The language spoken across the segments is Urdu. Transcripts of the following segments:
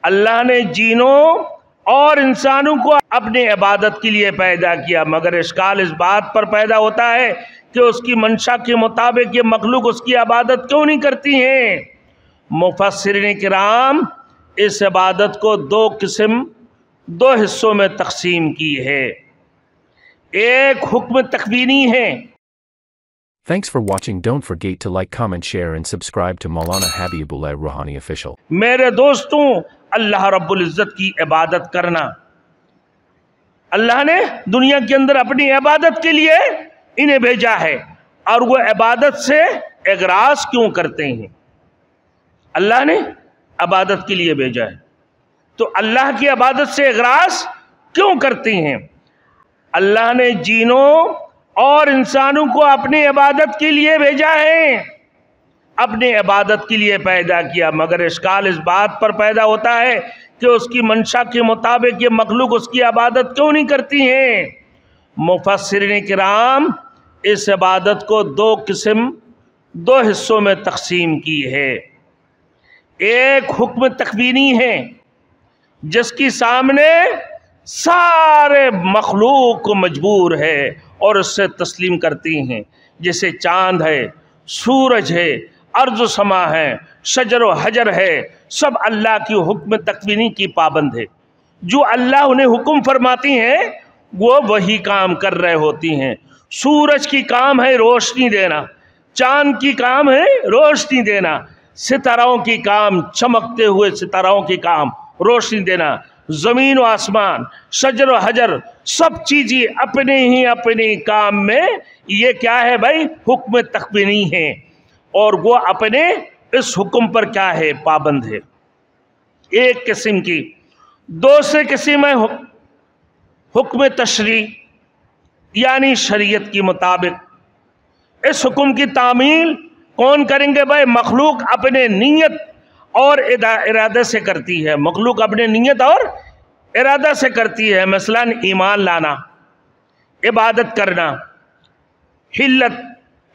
اللہ نے جینوں اور انسانوں کو اپنی عبادت کے لیے پیدا کیا، مگر اشکال اس بات پر پیدا ہوتا ہے کہ اس کی منشا کے مطابق یہ مخلوق اس کی عبادت کیوں نہیں کرتی ہیں؟ مفسرین کرام اس عبادت کو دو حصوں میں تقسیم کی ہے۔ ایک حکم تکوینی ہے۔ Thanks for watching. Don't forget to like, comment, share and subscribe to Maulana Habibullah Ruhani Official. میرے دوستوں، اللہ رب العزت کی عبادت کرنا، اللہ نے دنیا کے اندر اپنی عبادت کے لیے انہیں بھیجا ہے، اور وہ عبادت سے اغراض کیوں کرتے ہیں؟ اللہ نے عبادت کے لیے بھیجا ہے تو اللہ کی عبادت سے اغراض کیوں کرتے ہیں؟ اللہ نے جینوں اور انسانوں کو اپنی عبادت کے لیے بھیجا ہے، اپنی عبادت کے لیے پیدا کیا، مگر اشکال اس بات پر پیدا ہوتا ہے کہ اس کی منشا کے مطابق یہ مخلوق اس کی عبادت کیوں نہیں کرتی ہیں؟ مفسرین کرام اس عبادت کو دو حصوں میں تقسیم کی ہے۔ ایک حکم تکوینی ہے جس کی سامنے سارے مخلوق کو مجبور ہے اور اس سے تسلیم کرتی ہیں، جیسے چاند ہے، سورج ہے، ارض و سما ہے، شجر و حجر ہے، سب اللہ کی حکم تکوینی کی پابند ہے۔ جو اللہ انہیں حکم فرماتی ہیں وہ وہی کام کر رہے ہوتی ہیں۔ سورج کی کام ہے روشنی دینا، چاند کی کام ہے روشنی دینا، ستاروں کی کام چمکتے ہوئے ستاروں کی کام روشنی دینا، زمین و آسمان، شجر و حجر، سب چیزیں اپنے کام میں یہ کیا ہے بھائی؟ حکم تکوینی ہے، اور وہ اپنے اس حکم پر کیا ہے؟ پابند ہے۔ ایک قسم کی۔ دوسرے قسم ہے حکم تشریع، یعنی شریعت کے مطابق۔ اس حکم کی تعمیل کون کریں گے بھائی؟ مخلوق اپنے نیت اور ارادہ سے کرتی ہے، مخلوق اپنے نیت اور ارادہ سے کرتی ہے۔ مثلا ایمان لانا، عبادت کرنا،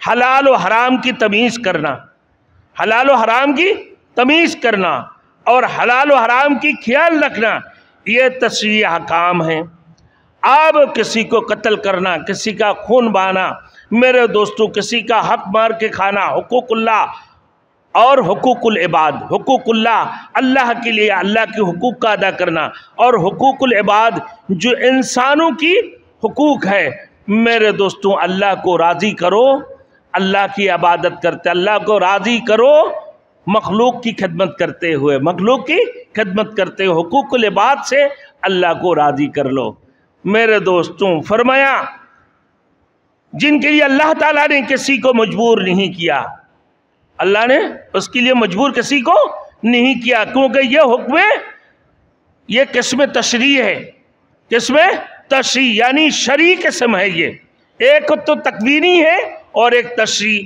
حلال و حرام کی تمیز کرنا، حلال و حرام کی تمیز کرنا اور حلال و حرام کی خیال رکھنا، یہ تشریعی احکام ہیں۔ اب کسی کو قتل کرنا، کسی کا خون بہانا، میرے دوستوں کسی کا حق مار کے کھانا، حقوق اللہ اور حقوق العباد۔ حقوق اللہ، اللہ کے لیے اللہ کے حقوق کا ادا کرنا، اور حقوق العباد جو انسانوں کی حقوق ہے۔ میرے دوستوں اللہ کو راضی کرو، اللہ کی عبادت کرتے، اللہ کو راضی کرو مخلوق کی خدمت کرتے ہوئے، مخلوق کی خدمت کرتے ہوئے حقوق العباد سے اللہ کو راضی کر لو۔ میرے دوستوں فرمایا جن کے لیے اللہ تعالیٰ نے کسی کو مجبور نہیں کیا، اللہ نے اس کے لیے مجبور کسی کو نہیں کیا، کیونکہ یہ حکم، یہ قسم تشریع ہے، قسم تشریع یعنی شرعی قسم ہے۔ یہ ایک تو تکوینی ہے اور ایک تشریع،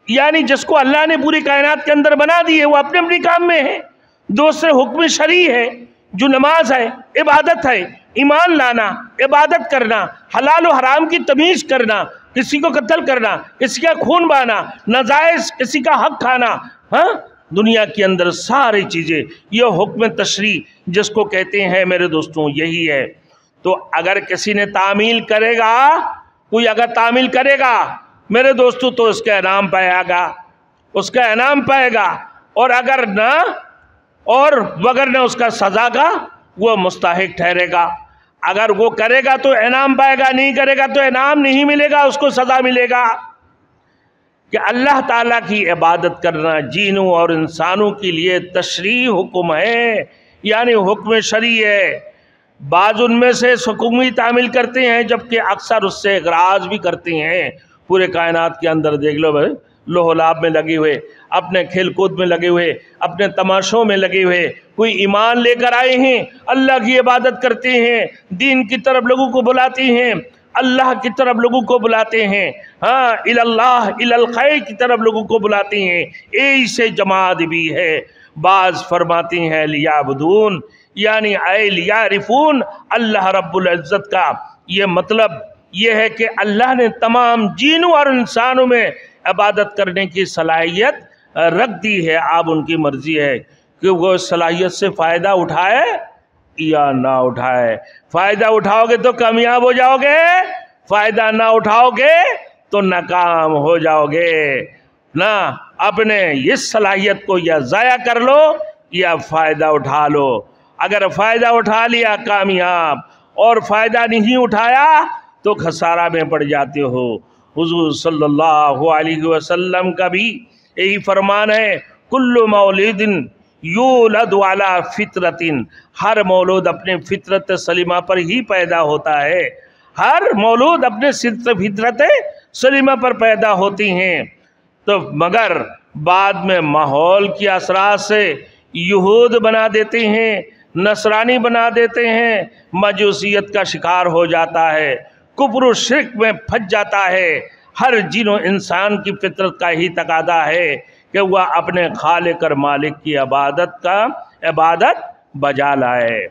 یعنی جس کو اللہ نے پوری کائنات کے اندر بنا دی ہے وہ اپنے اپنے کام میں ہے۔ دوسرے حکم شرعی ہے جو نماز ہے، عبادت ہے، ایمان لانا، عبادت کرنا، حلال و حرام کی تمیز کرنا، کسی کو قتل کرنا، کسی کا خون بہانا، ناجائز کسی کا حق کھانا، دنیا کے اندر ساری چیزیں، یہ حکم تشریع جس کو کہتے ہیں میرے دوستوں یہی ہے۔ تو اگر کسی نے تعمیل کرے گا، کوئی اگر تعمیل کرے گا میرے دوستوں تو اس کا انعام پائے گا، اس کا انعام پائے گا، اور اگر نہ اور وگر نہ اس کا سزا کا وہ مستحق ٹھہرے گا۔ اگر وہ کرے گا تو انعام پائے گا، نہیں کرے گا تو انعام نہیں ملے گا، اس کو سزا ملے گا۔ کہ اللہ تعالیٰ کی عبادت کرنا جینوں اور انسانوں کے لیے تشریعی حکم ہے، یعنی حکم شرعی ہے۔ بعض ان میں سے اس حکم کی تعمیل کرتے ہیں جبکہ اکثر اس سے اغراض بھی کرتے ہیں۔ پورے کائنات کے اندر دیکھ لو بھائی، لوہ لعب میں لگے ہوئے، اپنے کھیل کود میں لگے ہوئے، اپنے تماشوں میں لگے ہوئے، کوئی ایمان لے کر آئے ہیں، اللہ کی عبادت کرتے ہیں، دین کی طرف لوگوں کو بلاتے ہیں، اللہ کی طرف لوگوں کو بلاتے ہیں، اللہ الخیر کی طرف لوگوں کو بلاتے ہیں۔ ایسے جماعت بھی ہے۔ بعض فرماتے ہیں لیعبدون، یعنی اے لیعرفون اللہ رب العزت کا یہ مطلب یہ ہے کہ اللہ نے تمام جینوں اور انسانوں میں عبادت کرنے کی صلاحیت رکھ دی ہے، اب ان کی مرضی ہے کہ وہ صلاحیت سے فائدہ اٹھائے یا نہ اٹھائے. فائدہ اٹھاؤ گے تو کامیاب ہو جاؤ گے، فائدہ نہ اٹھاؤ گے تو ناکام ہو جاؤ گے. نہ اپنے اس صلاحیت کو یا ضائع کر لو یا فائدہ اٹھا لو. اگر فائدہ اٹھا لیا کامیاب، اور فائدہ نہیں اٹھایا تو خسارہ میں پڑ جاتے ہو. حضور صلی اللہ علیہ وسلم کا بھی یہی فرمان ہے، کل مولود یولد علی فطرت، ہر مولود اپنے فطرت سلیمہ پر ہی پیدا ہوتا ہے. ہر مولود اپنے فطرت سلیمہ پر پیدا ہوتی ہیں. تو مگر بعد میں ماحول کی اثرات سے یہود بنا دیتے ہیں، نصرانی بنا دیتے ہیں، مجوسیت کا شکار ہو جاتا ہے، کفر و شرک میں پھنس جاتا ہے. ہر جن و انسان کی فطرت کا ہی تقاضا ہے کہ وہ اپنے خالق اور مالک کی عبادت بجا لائے.